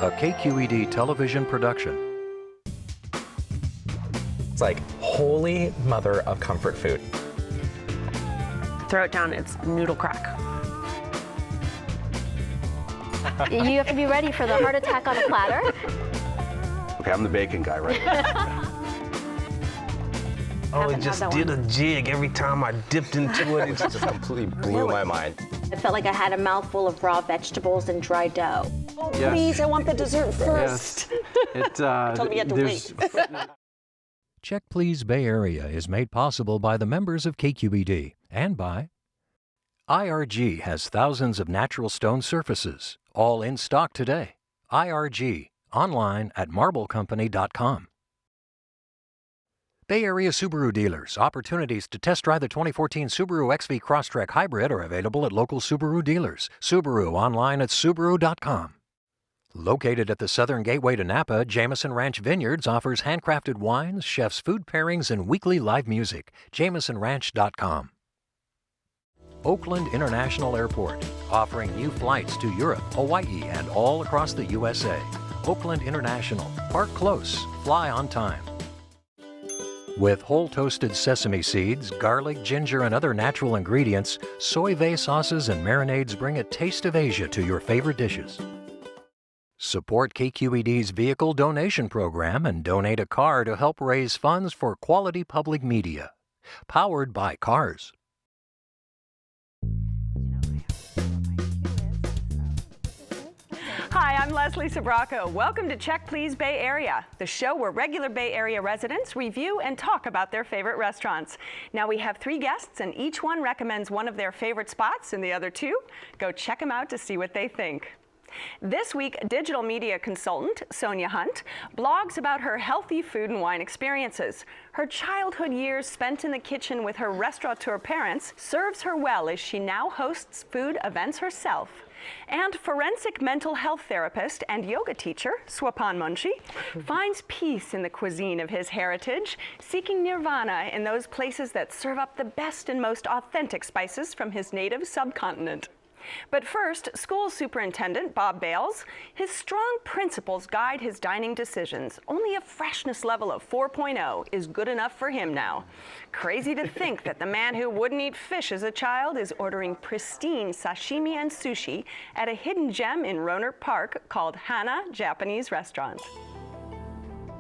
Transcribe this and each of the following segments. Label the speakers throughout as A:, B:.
A: a KQED television production.
B: It's like holy mother of comfort food.
C: Throw it down, it's noodle crack.
D: You have to be ready for the heart attack on a platter.
E: Okay, I'm the bacon guy, right?
F: Oh, it just did a jig every time I dipped into it. It just
B: Completely blew my mind.
D: I felt like I had a mouthful of raw vegetables and dry dough.
C: Oh, please, I want the dessert first.
E: Yes.
C: Told me you had to wait.
A: Check Please Bay Area is made possible by the members of KQED and by IRG has thousands of natural stone surfaces, all in stock today. IRG, online at marblecompany.com. Bay Area Subaru dealers. Opportunities to test drive the 2014 Subaru XV Crosstrek Hybrid are available at local Subaru dealers. Subaru, online at Subaru.com. Located at the southern gateway to Napa, Jameson Ranch Vineyards offers handcrafted wines, chef's food pairings, and weekly live music. JamesonRanch.com. Oakland International Airport, offering new flights to Europe, Hawaii, and all across the USA. Oakland International. Park close. Fly on time. With whole toasted sesame seeds, garlic, ginger, and other natural ingredients, soy vey sauces and marinades bring a taste of Asia to your favorite dishes. Support KQED's vehicle donation program and donate a car to help raise funds for quality public media. Powered by Cars.
C: Hi, I'm Leslie Sabraco. Welcome to Check Please Bay Area, the show where regular Bay Area residents review and talk about their favorite restaurants. Now we have 3 guests and each one recommends one of their favorite spots and the other 2 go check them out to see what they think. This week, digital media consultant Sonia Hunt blogs about her healthy food and wine experiences. Her childhood years spent in the kitchen with her restaurateur parents serves her well as she now hosts food events herself. And forensic mental health therapist and yoga teacher Swapan Munshi finds peace in the cuisine of his heritage, seeking nirvana in those places that serve up the best and most authentic spices from his native subcontinent. But first, school superintendent Bob Bales, his strong principles guide his dining decisions. Only a freshness level of 4.0 is good enough for him now. Crazy to think that the man who wouldn't eat fish as a child is ordering pristine sashimi and sushi at a hidden gem in Rohnert Park called Hana Japanese Restaurant.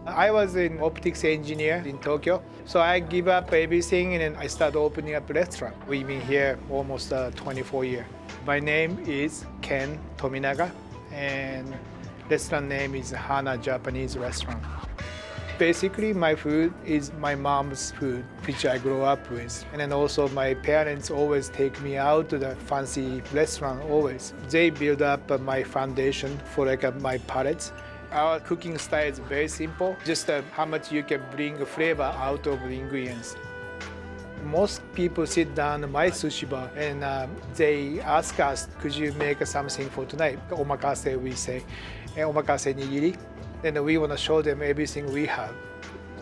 G: I was an optics engineer in Tokyo, so I give up everything and then I started opening up a restaurant. We've been here almost 24 years. My name is Ken Tominaga and restaurant name is Hana Japanese Restaurant. Basically, my food is my mom's food, which I grew up with. And then also my parents always take me out to the fancy restaurant always. They build up my foundation for my palates. Our cooking style is very simple, just how much you can bring flavor out of the ingredients. Most people sit down at my sushi bar and they ask us, could you make something for tonight? Omakase, we say, and omakase nigiri. Then we want to show them everything we have.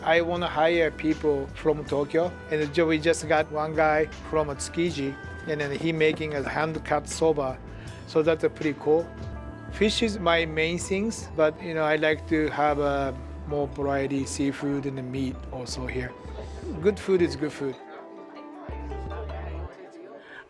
G: I want to hire people from Tokyo, and we just got one guy from Tsukiji, and then he making a hand-cut soba, so that's pretty cool. Fish is my main things, but I like to have more variety, seafood and the meat also here. Good food is good food.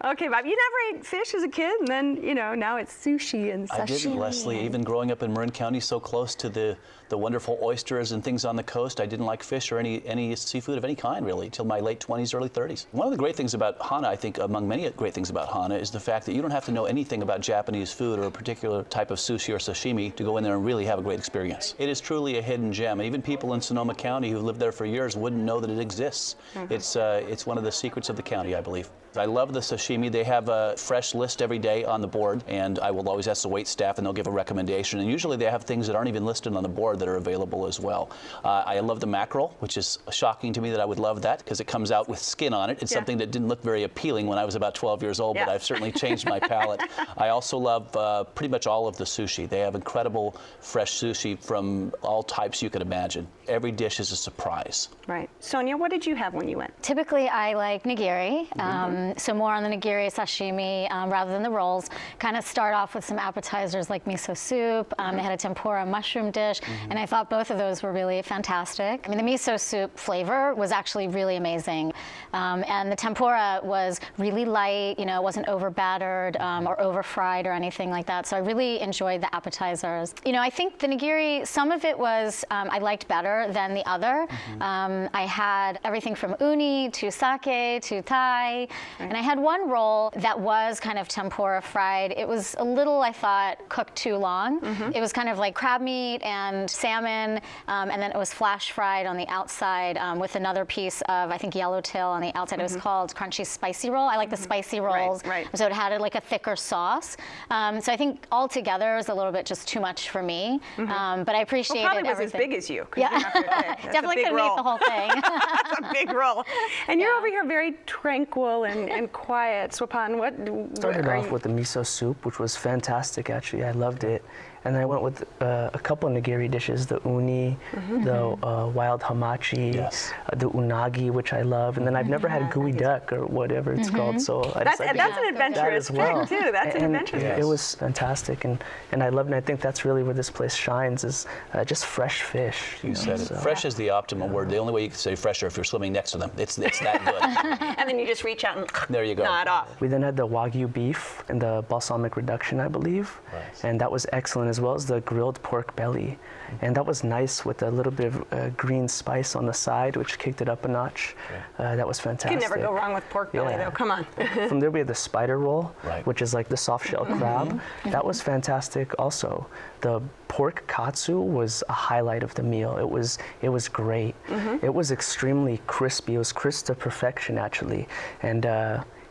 C: Okay, Bob, you never ate fish as a kid, and then, now it's sushi and sashimi.
H: I didn't, Leslie. Even growing up in Marin County, so close to the wonderful oysters and things on the coast, I didn't like fish or any seafood of any kind, really, till my late 20s, early 30s. One of the great things about Hana, I think, among many great things about Hana, is the fact that you don't have to know anything about Japanese food or a particular type of sushi or sashimi to go in there and really have a great experience. It is truly a hidden gem. Even people in Sonoma County who've lived there for years wouldn't know that it exists. Mm-hmm. It's one of the secrets of the county, I believe. I love the sashimi. They have a fresh list every day on the board, and I will always ask the wait staff, and they'll give a recommendation. And usually they have things that aren't even listed on the board that are available as well. I love the mackerel, which is shocking to me that I would love that because it comes out with skin on it. It's something that didn't look very appealing when I was about 12 years old, but I've certainly changed my palate. I also love pretty much all of the sushi. They have incredible fresh sushi from all types you could imagine. Every dish is a surprise.
C: Right. Sonia, what did you have when you went?
D: Typically, I like nigiri, so more on the
I: nigiri sashimi rather than the rolls. Kind of start off with some appetizers like miso soup. They had a tempura mushroom dish, and I thought both of those were really fantastic. I mean, the miso soup flavor was actually really amazing, and the tempura was really light. You know, it wasn't over battered or over fried or anything like that. So I really enjoyed the appetizers. You know, I think the nigiri, some of it was I liked better than the other. I had everything from uni to sake to Thai, and I had one roll that was kind of tempura fried. It was a little, I thought, cooked too long. It was kind of like crab meat and salmon, and then it was flash fried on the outside with another piece of, I think, yellowtail on the outside. It was called crunchy spicy roll. I like the spicy rolls, so it had like a thicker sauce. So I think altogether it was a little bit just too much for me, but I appreciated
C: probably was
I: everything.
C: as big as you.
I: Yeah, definitely couldn't eat the whole thing.
C: That's a big roll. And you're over here very tranquil and quiet. Swapan, what?
F: Started off with the miso soup, which was fantastic, actually. I loved it. And then I went with a couple of nigiri dishes, the uni, the wild hamachi, the unagi, which I love. And then I've never had gooey duck or whatever it's called. So
C: that's an adventurous
F: well.
C: pick, too. That's an adventurous pick.
F: It was fantastic. And I loved it. And I think that's really where this place shines, is just fresh fish.
H: You said it. Fresh is the optimal word. The only way you can say fresher if you're swimming next to them. It's that good.
C: And then you just reach out and
H: there you go.
C: nod off.
F: We then had the Wagyu beef and the balsamic reduction, I believe. And that was excellent, as well as the grilled pork belly. And that was nice with a little bit of green spice on the side, which kicked it up a notch. That was fantastic.
C: You can never go wrong with pork belly, though. Come on.
F: From there, we had the spider roll, which is like the soft shell crab. That was fantastic also. The pork katsu was a highlight of the meal. It was great. It was extremely crispy. It was crisp to perfection, actually. And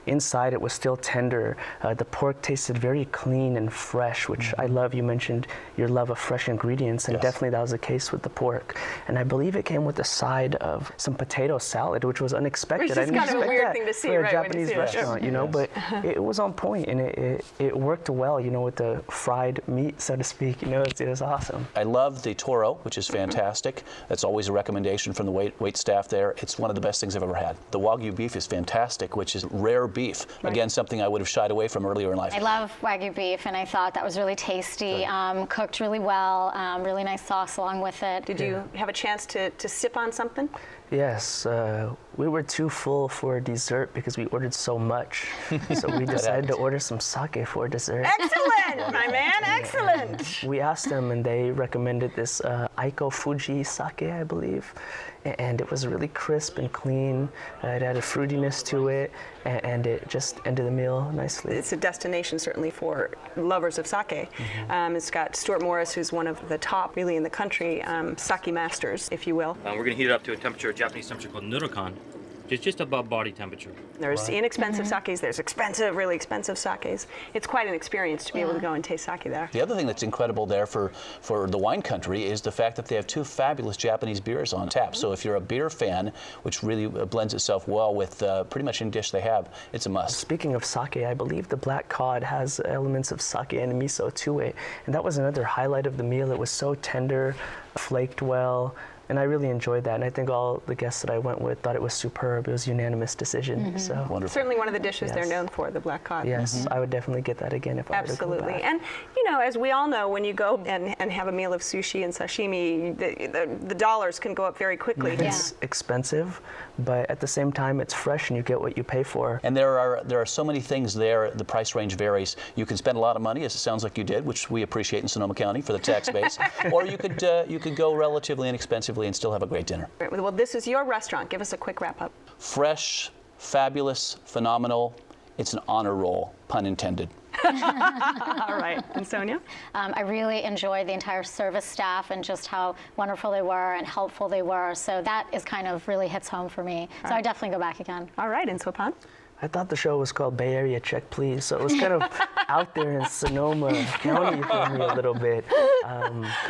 F: inside it was still tender. The pork tasted very clean and fresh, which I love. You mentioned your love of fresh ingredients, and definitely that was the case with the pork. And I believe it came with a side of some potato salad, which was unexpected.
C: Which is kind of a weird thing to see,
F: for a
C: right,
F: Japanese restaurant, you know, but it was on point, and it worked well, you know, with the fried meat, so to speak. You know, it was awesome.
H: I love the toro, which is fantastic. That's always a recommendation from the wait staff there. It's one of the best things I've ever had. The Wagyu beef is fantastic, which is rare beef. Again, something I would have shied away from earlier in life.
I: I love Wagyu beef, and I thought that was really tasty, cooked really well, really nice sauce along with it.
C: Did you have a chance to sip on something?
F: Yes, we were too full for dessert because we ordered so much. So we decided to order some sake for dessert.
C: Excellent, my man, excellent.
F: We asked them, and they recommended this Aiko Fuji sake, I believe. And it was really crisp and clean. It had a fruitiness to it, and it just ended the meal nicely.
C: It's a destination certainly for lovers of sake. It's got Stuart Morris, who's one of the top, really, in the country, sake masters, if you will.
J: We're going to heat it up to a temperature, a Japanese temperature called nurokan. It's just above body temperature.
C: There's inexpensive sakes, there's expensive, really expensive sakes. It's quite an experience to be able to go and taste sake there.
H: The other thing that's incredible there for the wine country is the fact that they have two fabulous Japanese beers on tap. So if you're a beer fan, which really blends itself well with pretty much any dish they have, it's a must.
F: Speaking of sake, I believe the black cod has elements of sake and miso to it. And that was another highlight of the meal. It was so tender, flaked well. And I really enjoyed that, and I think all the guests that I went with thought it was superb. It was a unanimous decision. So
H: wonderful.
C: Certainly one of the dishes they're known for, the black cod.
F: Yes, I would definitely get that again if I were to go back.
C: And you know, as we all know, when you go and have a meal of sushi and sashimi, the dollars can go up very quickly.
F: It's expensive, but at the same time, it's fresh, and you get what you pay for.
H: And there are so many things there. The price range varies. You can spend a lot of money, as it sounds like you did, which we appreciate in Sonoma County for the tax base, or you could go relatively inexpensively and still have a great dinner.
C: Well, this is your restaurant. Give us a quick wrap up.
H: Fresh, fabulous, phenomenal. It's an honor roll, pun intended.
C: All right. And Sonia?
I: I really enjoyed the entire service staff and just how wonderful they were and helpful they were. So that is kind of really hits home for me. So I definitely go back again.
C: All right. And Swapan?
F: I thought the show was called Bay Area Check Please, so it was kind of out there in Sonoma County for me a little bit.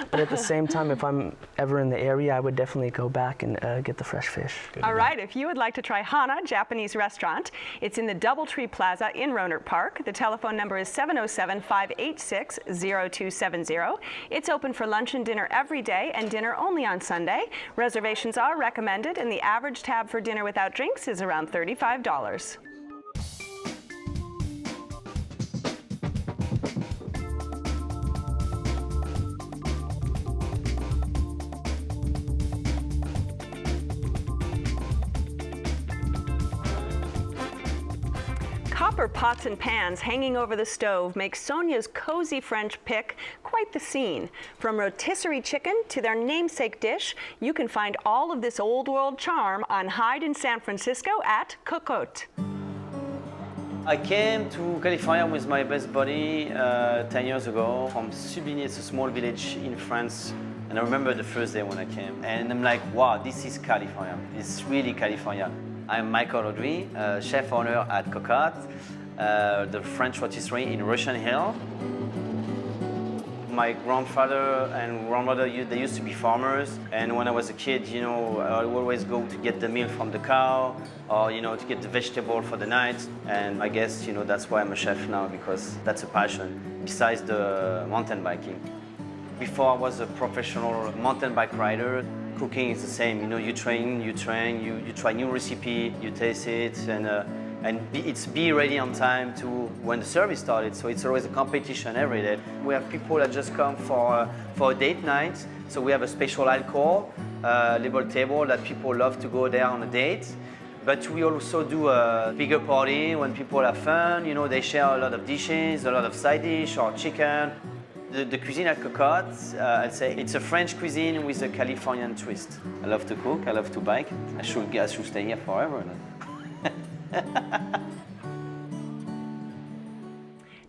F: But at the same time, if I'm ever in the area, I would definitely go back and get the fresh fish.
C: All right, if you would like to try Hana Japanese Restaurant, it's in the Doubletree Plaza in Rohnert Park. The telephone number is 707-586-0270. It's open for lunch and dinner every day and dinner only on Sunday. Reservations are recommended, and the average tab for dinner without drinks is around $35. copper pots and pans hanging over the stove make Sonia's cozy French pick quite the scene. From rotisserie chicken to their namesake dish, you can find all of this old world charm on Hyde in San Francisco at Cocotte.
K: I came to California with my best buddy 10 years ago from Subligny. It's a small village in France. And I remember the first day when I came. And I'm like, wow, this is California. It's really California. I'm Michael Audrey, chef owner at Cocotte, the French rotisserie in Russian Hill. My grandfather and grandmother, they used to be farmers. And when I was a kid, you know, I would always go to get the milk from the cow or, you know, to get the vegetable for the night. And I guess, you know, that's why I'm a chef now, because that's a passion, besides the mountain biking. Before I was a professional mountain bike rider, cooking is the same. You know, you train, you try new recipe, you taste it, and be ready on time to when the service started. So it's always a competition every day. We have people that just come for a date night. So we have a special alcohol label table that people love to go there on a date. But we also do a bigger party when people have fun. You know, they share a lot of dishes, a lot of side dish or chicken. The cuisine at Cocotte, I'd say it's a French cuisine with a Californian twist. I love to cook, I love to bike. I should stay here forever.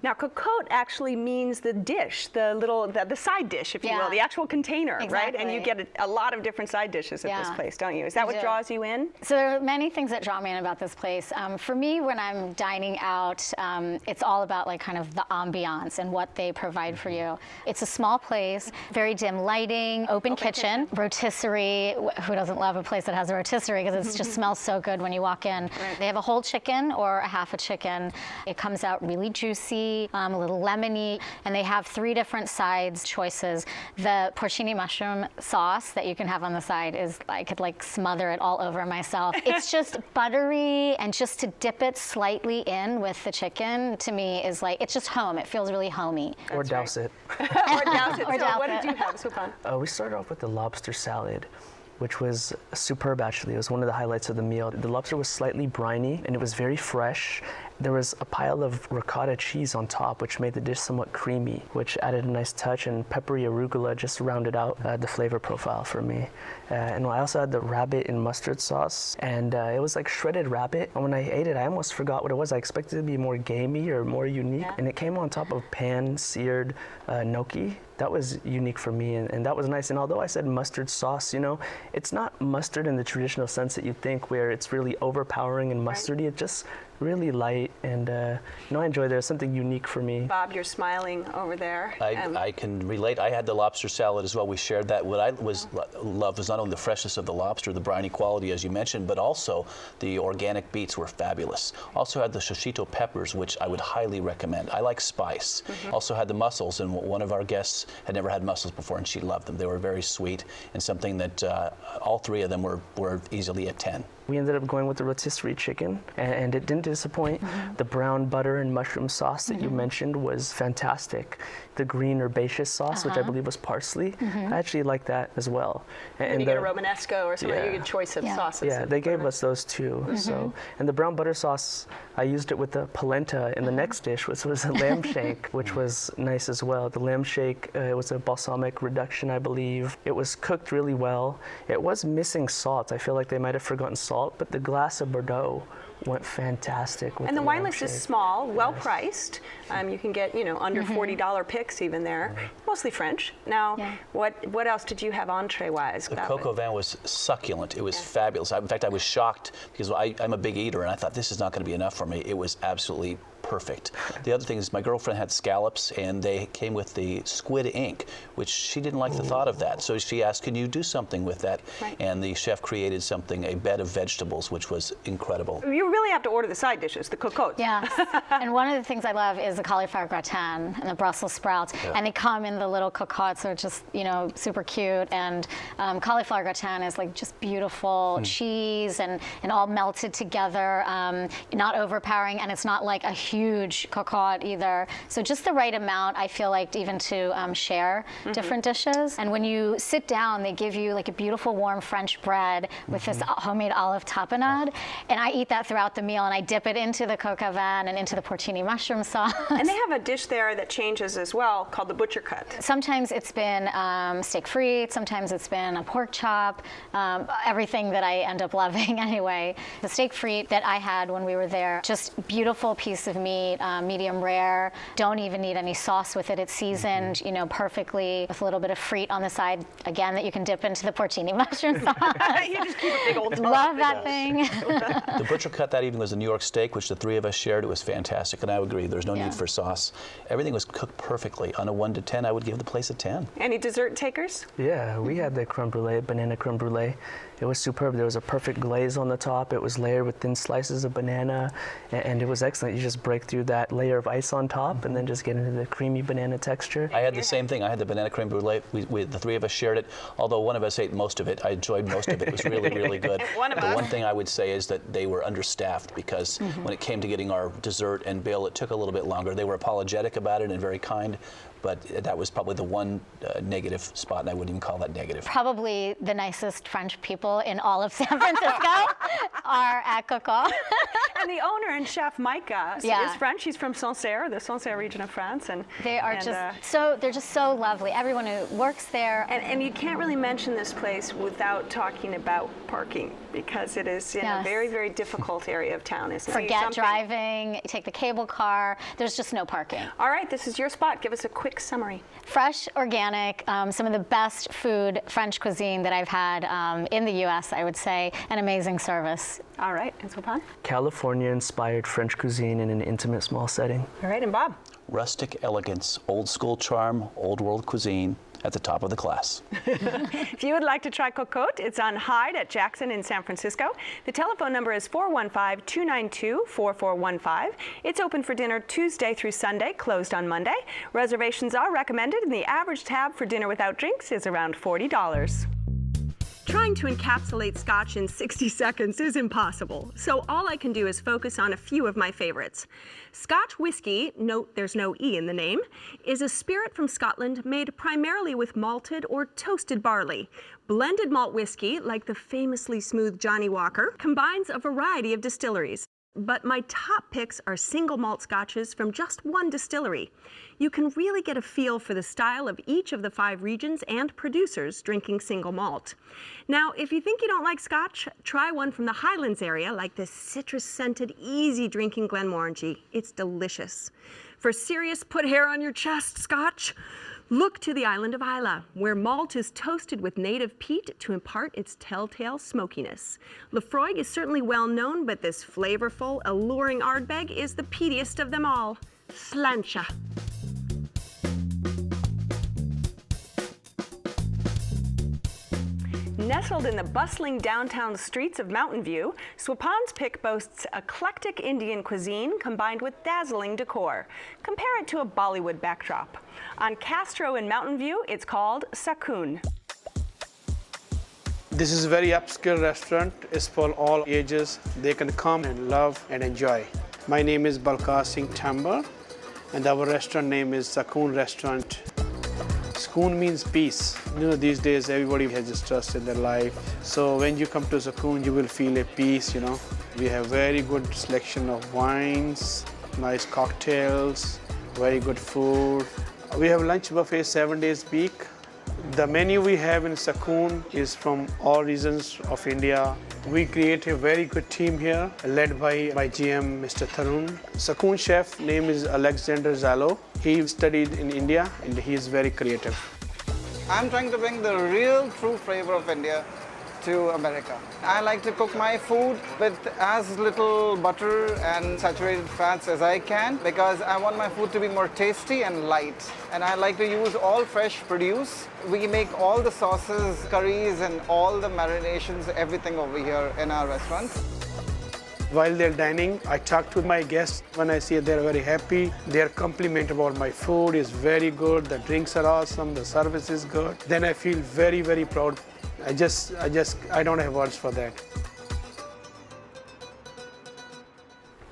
C: Now, Cocotte actually means the dish, the side dish, if you will, the actual container, right? And you get a lot of different side dishes at this place, don't you? Is that what draws you in?
I: So there are many things that draw me in about this place. For me, when I'm dining out, it's all about like kind of the ambiance and what they provide for you. It's a small place, very dim lighting, open kitchen, rotisserie. Who doesn't love a place that has a rotisserie, because it just smells so good when you walk in. Right. They have a whole chicken or a half a chicken. It comes out really juicy, a little lemony, and they have 3 different sides choices. The porcini mushroom sauce that you can have on the side is, I could like smother it all over myself. It's just buttery, and just to dip it slightly in with the chicken, to me, is like, it's just home. It feels really homey.
F: Or douse it.
C: Or douse it. So what did you have, Sakoon?
F: We started off with the lobster salad, which was superb actually. It was one of the highlights of the meal. The lobster was slightly briny and it was very fresh. There was a pile of ricotta cheese on top, which made the dish somewhat creamy, which added a nice touch, and peppery arugula just rounded out the flavor profile for me. And I also had the rabbit in mustard sauce, and it was like shredded rabbit. And when I ate it, I almost forgot what it was. I expected it to be more gamey or more unique, and it came on top of pan-seared gnocchi. That was unique for me, and that was nice. And although I said mustard sauce, you know, it's not mustard in the traditional sense that you think, where it's really overpowering and mustardy. It's just really light, and you know, I enjoy. There's something unique for me.
C: Bob, you're smiling over there.
H: I can relate. I had the lobster salad as well. We shared that. What I loved was not only the freshness of the lobster, the briny quality, as you mentioned, but also the organic beets were fabulous. Also had the shishito peppers, which I would highly recommend. I like spice. Also had the mussels, and one of our guests had never had mussels before, and she loved them. They were very sweet, and something that all 3 of them were easily a 10.
F: We ended up going with the rotisserie chicken, and it didn't disappoint. The brown butter and mushroom sauce that you mentioned was fantastic. The green herbaceous sauce, which I believe was parsley, I actually like that as well.
C: And you get a Romanesco or something, you get a choice of sauces.
F: Yeah, they gave us those too. So, and the brown butter sauce, I used it with the polenta in the next dish, which was a lamb shake, which was nice as well. The lamb shake, it was a balsamic reduction, I believe. It was cooked really well. It was missing salt. I feel like they might have forgotten salt, but the glass of Bordeaux went fantastic with
C: and the wine list
F: shake.
C: is small, well priced. You can get, you know, under $40 picks even there. Mostly French. Now, what else did you have entree-wise?
H: The coq au vin was succulent. It was fabulous. In fact, I was shocked because I'm a big eater, and I thought this is not going to be enough for me. It was absolutely perfect. The other thing is my girlfriend had scallops, and they came with the squid ink, which she didn't like the thought of that. So she asked, can you do something with that? And the chef created something, a bed of vegetables, which was incredible.
C: You really have to order the side dishes, the cocotte.
I: Yeah. And one of the things I love is the cauliflower gratin and the Brussels sprouts. And they come in the little cocottes, so it's just, you know, super cute. And cauliflower gratin is like just beautiful cheese and all melted together, not overpowering, and it's not like a huge huge cocotte either. So just the right amount, I feel like, even to share different dishes. And when you sit down, they give you like a beautiful warm French bread with this homemade olive tapenade. And I eat that throughout the meal, and I dip it into the coq van and into the porcini mushroom sauce.
C: And they have a dish there that changes as well called the butcher cut.
I: Sometimes it's been steak frite, sometimes it's been a pork chop, everything that I end up loving anyway. The steak frite that I had when we were there, just beautiful piece of meat, medium rare, don't even need any sauce with it. It's seasoned, you know, perfectly with a little bit of frite on the side, again, that you can dip into the porcini mushroom sauce.
C: You just keep a big old
I: love that thing.
H: The butcher cut that evening was a New York steak, which the three of us shared. It was fantastic, and I would agree. There's no need for sauce. Everything was cooked perfectly. On a 1 to 10, I would give the place a 10.
C: Any dessert takers?
F: Yeah, we had the creme brulee, banana creme brulee. It was superb. There was a perfect glaze on the top. It was layered with thin slices of banana, and it was excellent. You just break through that layer of ice on top and then just get into the creamy banana texture.
H: I had the same thing. I had the banana creme brulee. The three of us shared it, although one of us ate most of it. I enjoyed most of it. It was really, really good. The one thing I would say is that they were understaffed because when it came to getting our dessert and bill, it took a little bit longer. They were apologetic about it and very kind, but that was probably the one negative spot, and I wouldn't even call that negative.
I: Probably the nicest French people in all of San Francisco are at Cocotte.
C: And the owner and chef Mike is French. He's from Sancerre, the Sancerre region of France, and
I: they are they're just so lovely. Everyone who works there,
C: and you can't really mention this place without talking about parking, because it is in a very, very difficult area of town.
I: Forget driving, take the cable car. There's just no parking.
C: All right, this is your spot. Give us a quick summary.
I: Fresh, organic, some of the best food, French cuisine that I've had in the U.S., I would say, and amazing service.
C: All right, and Sopan?
F: California-inspired French cuisine in an intimate, small setting.
C: All right, and Bob?
H: Rustic elegance, old school charm, old world cuisine at the top of the class.
C: If you would like to try Cocotte, it's on Hyde at Jackson in San Francisco. The telephone number is 415-292-4415. It's open for dinner Tuesday through Sunday, closed on Monday. Reservations are recommended, and the average tab for dinner without drinks is around $40. Trying to encapsulate Scotch in 60 seconds is impossible, so all I can do is focus on a few of my favorites. Scotch whiskey, note there's no E in the name, is a spirit from Scotland made primarily with malted or toasted barley. Blended malt whiskey, like the famously smooth Johnnie Walker, combines a variety of distilleries. But my top picks are single malt scotches from just one distillery. You can really get a feel for the style of each of the 5 regions and producers drinking single malt. Now, if you think you don't like Scotch, try one from the Highlands area, like this citrus-scented, easy-drinking Glenmorangie. It's delicious. For serious put hair on your chest Scotch, look to the island of Islay, where malt is toasted with native peat to impart its telltale smokiness. Lefroy is certainly well known, but this flavorful, alluring Ardbeg is the peatiest of them all. Slancha. Nestled in the bustling downtown streets of Mountain View, Swapan's Pick boasts eclectic Indian cuisine combined with dazzling decor. Compare it to a Bollywood backdrop. On Castro in Mountain View, it's called Sakoon.
G: This is a very upscale restaurant. It's for all ages. They can come and love and enjoy. My name is Balkar Singh Tambar, and our restaurant name is Sakoon Restaurant. Sakoon means peace. You know, these days everybody has distrust in their life. So when you come to Sakoon, you will feel a peace, you know. We have very good selection of wines, nice cocktails, very good food. We have lunch buffet 7 days a week. The menu we have in Sakoon is from all regions of India. We create a very good team here, led by my GM, Mr. Tarun. Sakoon chef name is Alexander Zalo. He studied in India and he is very creative.
L: I'm trying to bring the real true flavor of India to America. I like to cook my food with as little butter and saturated fats as I can because I want my food to be more tasty and light. And I like to use all fresh produce. We make all the sauces, curries, and all the marinations, everything over here in our restaurant.
G: While they're dining, I talk to my guests. When I see they're very happy, their compliment about my food is very good, the drinks are awesome, the service is good, then I feel very, very proud. I don't have words for that.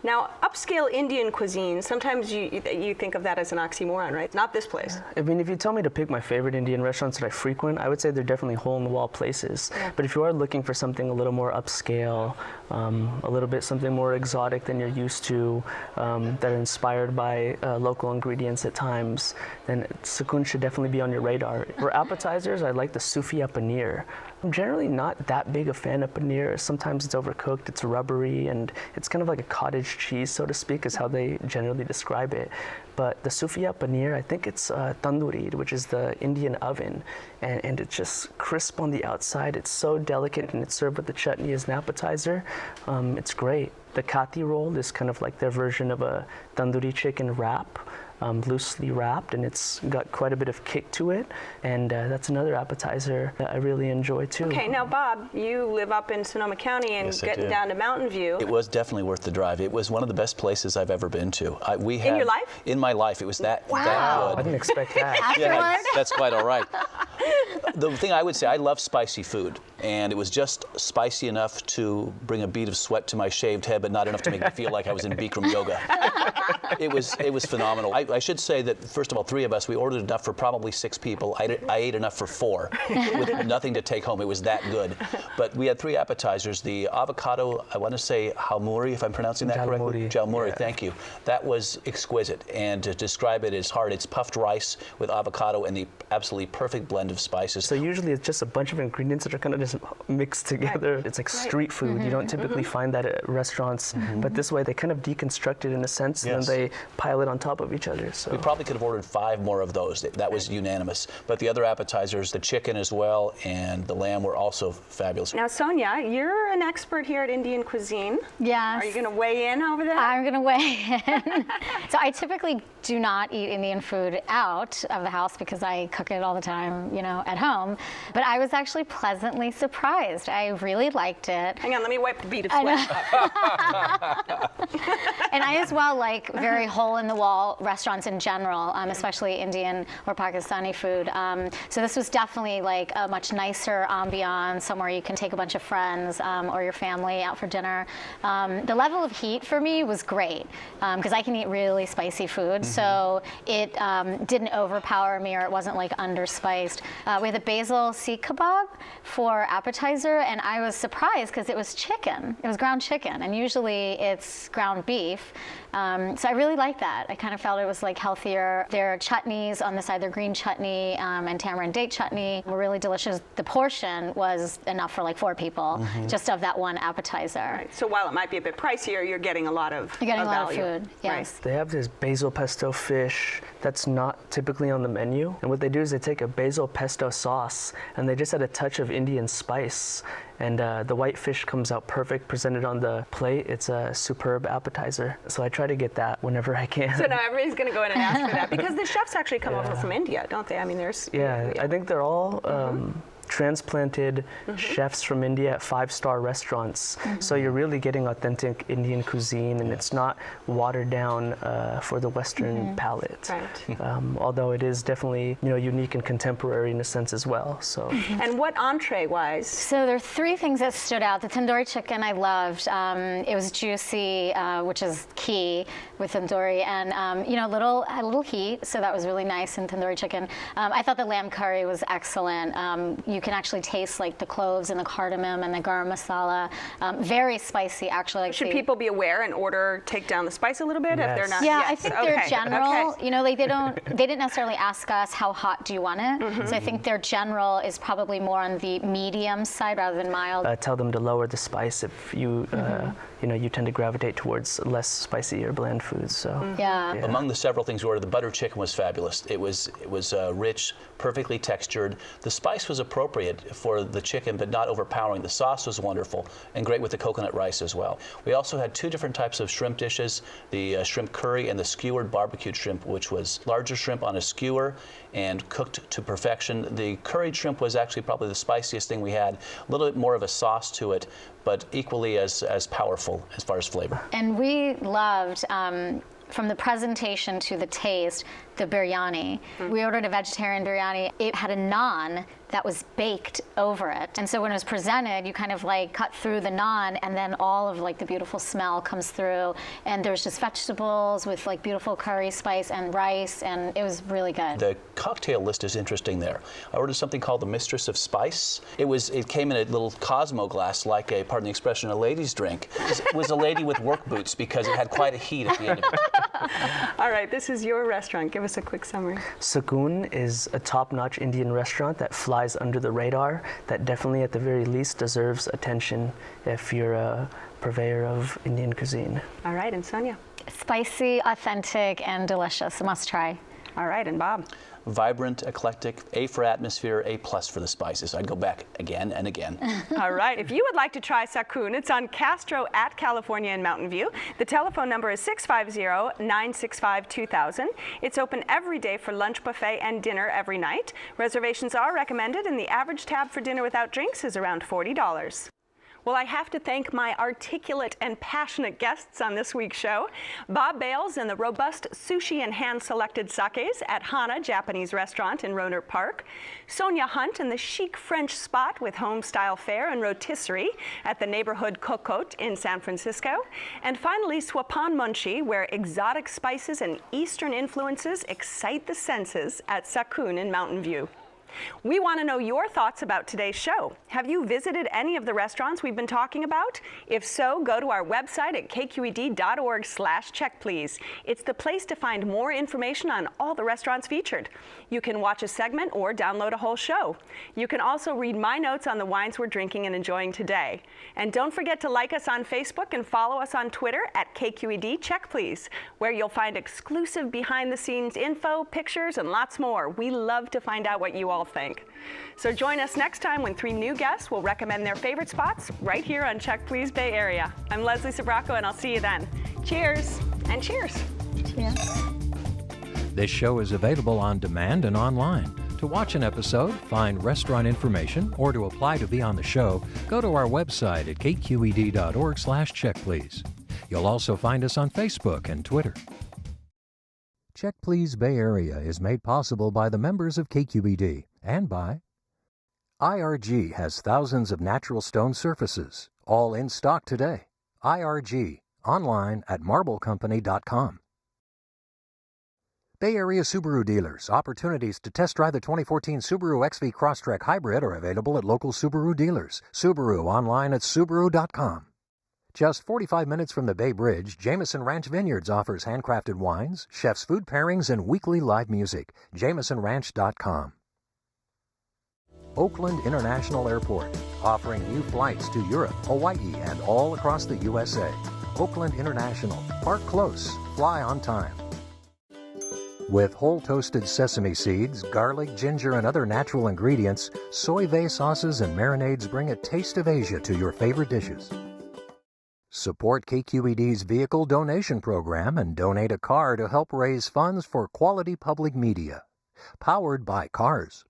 C: Now, upscale Indian cuisine, sometimes you think of that as an oxymoron, right? Not this place.
F: I mean, if you tell me to pick my favorite Indian restaurants that I frequent, I would say they're definitely hole-in-the-wall places. Yeah. But if you are looking for something a little more upscale, a little bit something more exotic than you're used to, that are inspired by local ingredients at times, then Sakoon should definitely be on your radar. For appetizers, I like the Sufia paneer. I'm generally not that big a fan of paneer. Sometimes it's overcooked, it's rubbery, and it's kind of like a cottage cheese, so to speak, is how they generally describe it. But the Sufia paneer, I think it's tandoori, which is the Indian oven, and it's just crisp on the outside. It's so delicate, and it's served with the chutney as an appetizer. It's great. The kati roll is kind of like their version of a tandoori chicken wrap. Loosely wrapped, and it's got quite a bit of kick to it, and that's another appetizer that I really enjoy too.
C: Okay, now Bob, you live up in Sonoma County, and
H: yes,
C: getting down to Mountain View.
H: It was definitely worth the drive. It was one of the best places I've ever been to.
C: In your life?
H: In my life, it was that good.
F: I didn't expect that.
H: Yeah, that's quite all right. The thing I would say, I love spicy food, and it was just spicy enough to bring a bead of sweat to my shaved head, but not enough to make me feel like I was in Bikram yoga. It was phenomenal. I should say that, first of all, 3 of us, we ordered enough for probably 6 people. I ate enough for 4 with nothing to take home. It was that good. But we had 3 appetizers. The avocado, I want to say haumuri, if I'm pronouncing that correctly. Jalmuri, yeah. Thank you. That was exquisite. And to describe it is hard. It's puffed rice with avocado and the absolutely perfect blend of spices.
F: So usually it's just a bunch of ingredients that are kind of just mixed together. Right. It's like street food. Mm-hmm. You don't typically find that at restaurants. Mm-hmm. But this way they kind of deconstruct it in a sense, and then they pile it on top of each other. So.
H: We probably could have ordered 5 more of those. That was unanimous. But the other appetizers, the chicken as well, and the lamb were also fabulous.
C: Now, Sonia, you're an expert here at Indian cuisine.
I: Yes.
C: Are you going to weigh in over that?
I: I'm going to weigh in. So I typically do not eat Indian food out of the house because I cook it all the time, at home. But I was actually pleasantly surprised. I really liked it.
C: Hang on, let me wipe the bead of sweat.
I: And I as well like very hole-in-the-wall restaurants in general, especially Indian or Pakistani food. So this was definitely like a much nicer ambiance, somewhere you can take a bunch of friends or your family out for dinner. The level of heat for me was great because I can eat really spicy food, so it didn't overpower me, or it wasn't like underspiced. We had the basil seekh kebab for appetizer, and I was surprised because it was chicken. It was ground chicken, and usually it's ground beef. So I really liked that. I kind of felt it was like healthier. Their chutneys on the side, their green chutney and tamarind date chutney were really delicious. The portion was enough for like 4 people, just of that one appetizer.
C: Right. So while it might be a bit pricier, you're getting a lot of
I: You're getting a lot
C: value.
I: of food, yes.
C: Right.
F: They have this basil pesto fish that's not typically on the menu. And what they do is they take a basil pesto sauce and they just add a touch of Indian spice. And the white fish comes out perfect, presented on the plate. It's a superb appetizer. So I try to get that whenever I can.
C: So now everybody's going to go in and ask for that, because the chefs actually come over from India, don't they? I mean, there's...
F: Yeah, I think they're all transplanted chefs from India at 5-star restaurants. So you're really getting authentic Indian cuisine, and it's not watered down for the Western palate.
C: Right.
F: Although it is definitely unique and contemporary in a sense as well. So.
C: And what entree-wise?
I: So there are 3 things that stood out. The tandoori chicken I loved. It was juicy, which is key with tandoori, and had a little heat, so that was really nice in tandoori chicken. I thought the lamb curry was excellent. You can actually taste like the cloves and the cardamom and the garam masala. Very spicy, actually.
C: Should people be aware and take down the spice a little bit if they're not?
I: Yeah,
C: yes.
I: I think they're general. They didn't necessarily ask us how hot do you want it. So I think their general is probably more on the medium side rather than mild.
F: Tell them to lower the spice if you you tend to gravitate towards less spicy or bland foods. So
I: yeah.
H: Among the several things we ordered, the butter chicken was fabulous. It was rich, perfectly textured. The spice was appropriate for the chicken, but not overpowering. The sauce was wonderful and great with the coconut rice as well. We also had 2 different types of shrimp dishes, the shrimp curry and the skewered barbecued shrimp, which was larger shrimp on a skewer and cooked to perfection. The curried shrimp was actually probably the spiciest thing we had, a little bit more of a sauce to it, but equally as powerful as far as flavor.
I: And we loved, from the presentation to the taste, the biryani. We ordered a vegetarian biryani. It had a naan that was baked over it. And so when it was presented, you kind of like cut through the naan, and then all of like the beautiful smell comes through. And there's just vegetables with like beautiful curry spice and rice, and it was really good.
H: The cocktail list is interesting there. I ordered something called the Mistress of Spice. It came in a little Cosmo glass, like a, pardon the expression, a lady's drink. It was a lady with work boots because it had quite a heat at the end of it.
C: All right, this is your restaurant. Give us a quick summary.
F: Sakoon is a top-notch Indian restaurant that flies under the radar, that definitely at the very least deserves attention if you're a purveyor of Indian cuisine.
C: All right, and Sonia?
I: Spicy, authentic, and delicious. A must try.
C: All right, and Bob?
H: Vibrant, eclectic, A for atmosphere, A+ for the spices. I'd go back again and again.
C: All right, if you would like to try Sakoon, it's on Castro at California and Mountain View. The telephone number is 650-965-2000. It's open every day for lunch buffet and dinner every night. Reservations are recommended, and the average tab for dinner without drinks is around $40. Well, I have to thank my articulate and passionate guests on this week's show. Bob Bales and the robust sushi and hand-selected sakes at Hana Japanese Restaurant in Rohnert Park. Sonia Hunt and the chic French spot with home-style fare and rotisserie at the neighborhood Cocotte in San Francisco. And finally, Swapan Munshi, where exotic spices and Eastern influences excite the senses at Sakoon in Mountain View. We want to know your thoughts about today's show. Have you visited any of the restaurants we've been talking about? If so, go to our website at kqed.org/checkplease. It's the place to find more information on all the restaurants featured. You can watch a segment or download a whole show. You can also read my notes on the wines we're drinking and enjoying today. And don't forget to like us on Facebook and follow us on Twitter at KQED Check Please, where you'll find exclusive behind-the-scenes info, pictures, and lots more. We love to find out what you all think. So join us next time when 3 new guests will recommend their favorite spots right here on Check Please Bay Area. I'm Leslie Sabracco, and I'll see you then. Cheers and cheers.
I: Cheers.
A: This show is available on demand and online. To watch an episode, find restaurant information, or to apply to be on the show, go to our website at kqed.org/checkplease. You'll also find us on Facebook and Twitter. Check Please Bay Area is made possible by the members of KQED and by IRG has thousands of natural stone surfaces, all in stock today. IRG, online at marblecompany.com. Bay Area Subaru dealers. Opportunities to test drive the 2014 Subaru XV Crosstrek Hybrid are available at local Subaru dealers. Subaru, online at subaru.com. Just 45 minutes from the Bay Bridge, Jameson Ranch Vineyards offers handcrafted wines, chef's food pairings, and weekly live music. JamesonRanch.com. Oakland International Airport, offering new flights to Europe, Hawaii, and all across the USA. Oakland International. Park close. Fly on time. With whole toasted sesame seeds, garlic, ginger, and other natural ingredients, soy vey sauces and marinades bring a taste of Asia to your favorite dishes. Support KQED's vehicle donation program and donate a car to help raise funds for quality public media. Powered by Cars.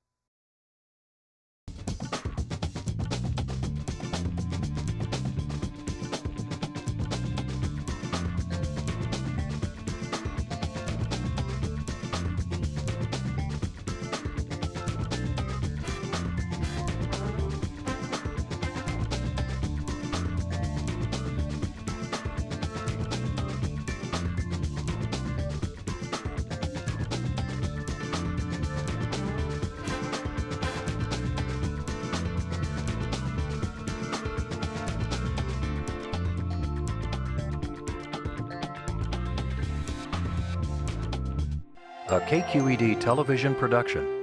A: A KQED television production.